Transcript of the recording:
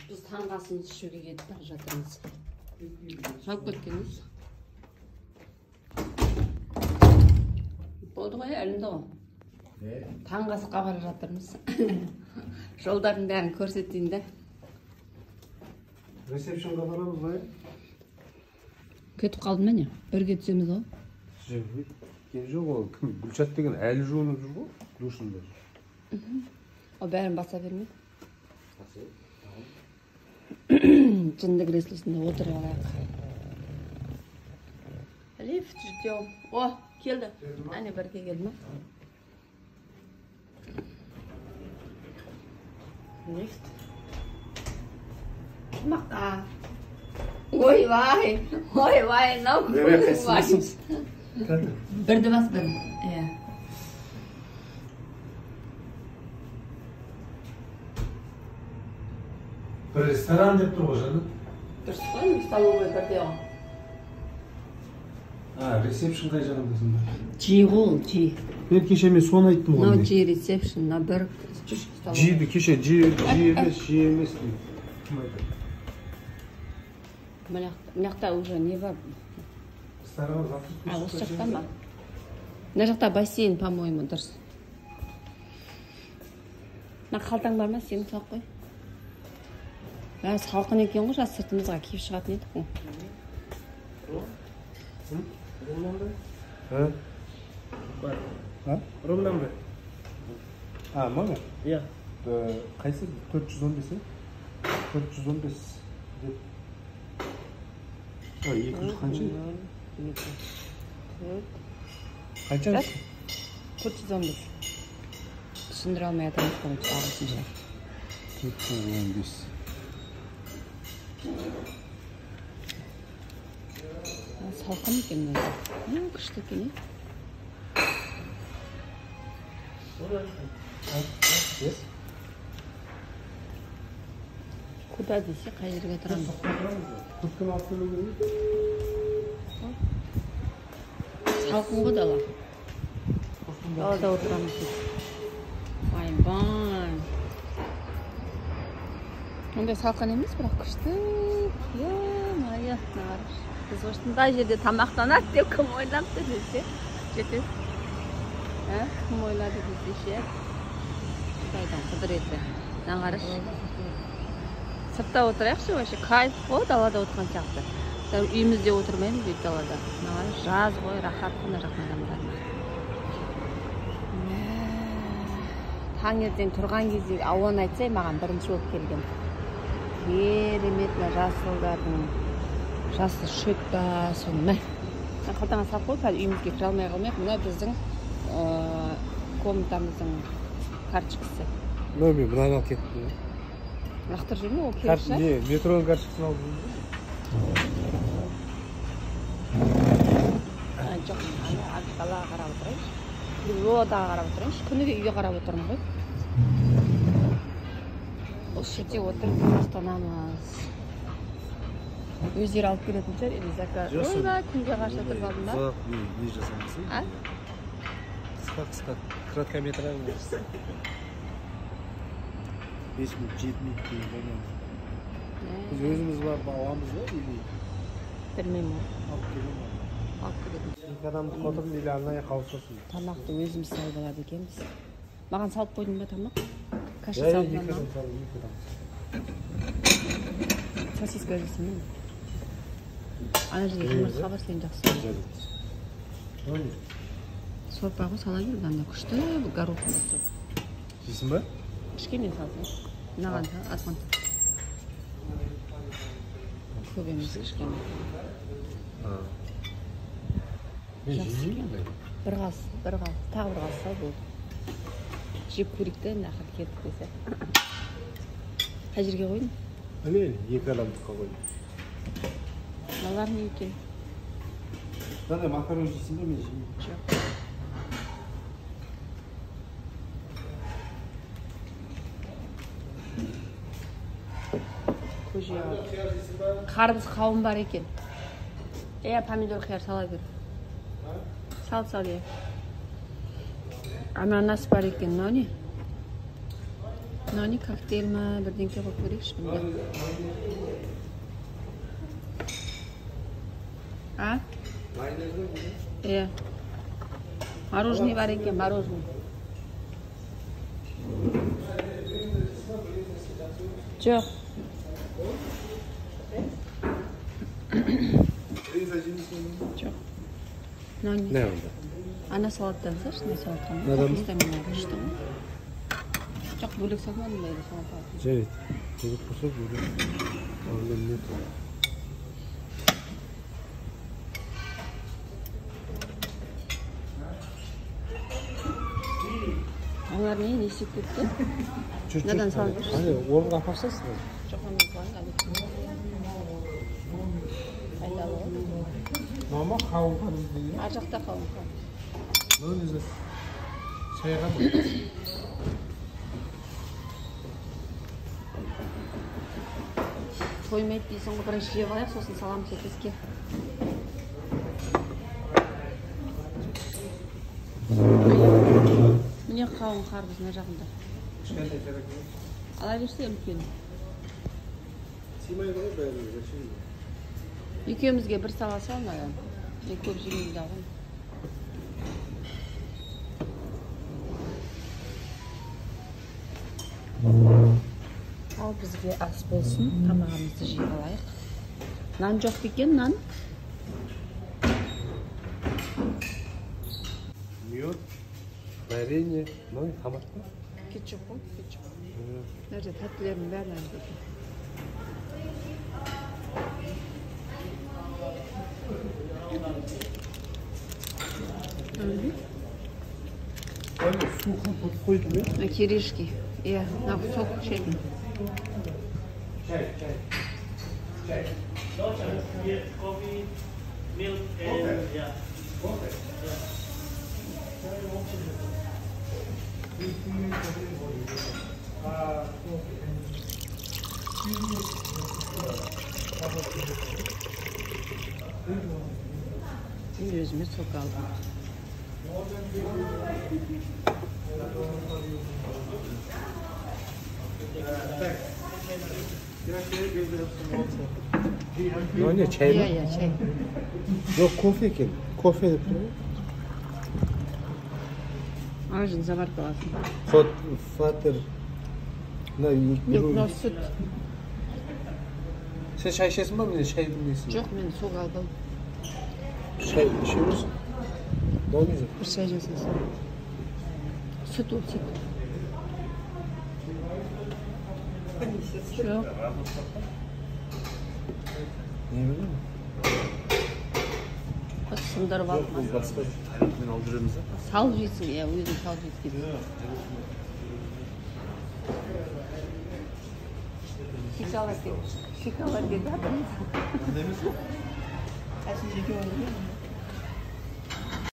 Biz tang'asini ішуге кетіп бара жатырмыз. Салып кеткенбіз. Болды ғой, әлімді ғой. Таңғасыққа бара жатырмыз. Жолдардың бәрін көрсетейін де. Ресепшнға барамыз ғой. Кетіп қалды ма не? Бірге түсеміз ғой. Жоқ, ол Гүлшат деген әлі жуынып жүр ғой, душында. О бәрін баса берме. Жынды креслосында отырып алайық. Лифт ждем. О, келді. Әне бірге келді ма? Лифт. Маққа. Ойбай, мынау көзің бірді бас бір. Бір ресторан деп тұр ғой жаны. Дұрыс қой, столовый бірде ғой. Ресепшн қай жағындасың ба? Жи ғой, жи. Мен кеше мен соны айттым ғой. Мынау жи ресепшн, мына бір. Жиді кеше жи емес дейді. Кім айтады? Мынақта уже не бар? Осы жақтан ба? Мына жақта бассейн, по-моему, дұрыс. Мына қалтаң бар ма? Сені салып қой. Салқын екен ғой, жас сыртымызға киіп шығатын едік қой. Ромнан ба? Маңа? Иә. Қайсы? 415 е? 415 деп. 200 қанша? Қанша? 415. Түсіндіре алмай атамыз қой, ағылшынша. 415. Салқын екен мына. Күшті екен, е? Куда десе, қай жерге тұрамыз? Күткін алып келу керек. Салқын ғой дала. Далада отырамыз. Айбай. Ондай салқын емес, бірақ күшті. Е-майы, нағарыш. Біз осындай жерде тамақтанады деп кім ойлапты десе. Жетеді. Кім ойлады десе ше. Құдайдан құдіреті. Нағарыш. Сыртта отырайықшы, вообще кайф қой, далада отырған сияқты. Үйімізде отырмаймыз дейді далада. Нағарыш, жаз ғой, рахат қына жақын адамдарына. Таңертең тұрған кезде ауаны айтсай, маған бірінші болып келген. Керемет жасылдардың жасы шөп ба, соны мә. Қалтаңа салып қой, қазір үйімізге кіре алмай қалмайық. Мына біздің комнатамыздың карточкасы. Мен мынаны алып кеттім. Лақтыр жүрме, ол керек шығар? Не, метроның карточкасын алып жүрмін. Жоқ, далаға қарап отырайыншы. Жодаға қарап отырайыншы. Күніге үйге қарап отырмын ғой. Осы жерде отырып тамақтанамыз. Өздері алып келетін шығар, или заказ. Ойбай, күнге қарсы отырып алдым ба? Ұзақ не жасамайсың? Қысқа, краткометражный. 5 минут, 7 минут кейін ойнаймыз. Біз өзіміз барып аламыз ба, или? Білмеймін. Алып келеміз. Алып келеміз. Екі адамды отырып, или арнайы қауышасың. Тамақты өзіміз салып алады екенбіз. Маған салып қойдың ба тамақ? Каша салып салып алам. Сосиска жесің бе? Ана жерде жұмыртқа бар, сен жақсы. Сорпа ғой, сала бер, анда күшті, горохын өтсіп. Жейсің ба? Кішкене салсын. Мынаған азған. Көп емес кішкене. Мен жеймін бе? Бір қас, тағы бір қас сал болды. Жеп көрікті, нақыр кетіп десе. Қай жерге қойдың? Әлі, екі адамдыққа қойдым. Малар не екен? Мынандай макарон жейсің бе, мен жеймін. Жоқ. Қарбыз қауым бар екен. Помидор қияр сала бер. Сал, е. Ананас бар екен, мынау не? Nani kokteyl mi? Birdenki qo'yib ko'raylikchi bunga. Ha? Mayonezli mi? Мороженое var ekan, мороженое. Yo'q. Yo'q. Nani? Ne oldu? Ana salatdan so'z, ne salat ham? Neden? İstemiyorum işte. Çok bölük satmadım böyle salat. Evet. Çocuk kusur böyle. Oradan ne? Onlar neyi nesip tuttu? Neden saldırır? Hani onu kapatsasın. Çok onu koyun abi. Hayırlı olsun. Normal kavun kanı değil. Acıkta kavun kavun. Ne güzel. Şeye kadar. Toymayıp deysen o birinci yiyip ayak sosun salam sekizge. Mine kavun karpuz ne жағында? Alaverse үлкен. Симай ғой бәрі зачем? Екеумізге бір сала салмады. Мен көп жемейді алғым. Ал бізге ас болсын, тамағымызды жей алайық. Нан жоқ екен, нан? Мед, варенье, ну и томат. Кетчуп қой, кетчуп. Нәрсе тәттілердің бәрін әзірге. Hani su koydum ya. Кирешки. На сок чай. Çay. Yes, coffee, milk, and yeah. Şimdi özüme sok aldım. Ne çay mı? Ya çay. Yok kofe ki. Kofe yapıyor. Ağacın zavar kalasın. Fatır. Ne Yok, no süt. Sen çay içesin mi? Bir de çay bilmiyorsun. Жоқ, мен sok aldım. Çay içiyor musun? Ne olmayacak? Bir çay жасасын. Süt o süt. Жоқ. Ne biliyor musun? Bak sındırıp alma. Başka hayatını aldırırız ha. Sal жейсің, ya өзің sal жейсің. Şokolad dedi. Şokolad dedi. Şimdi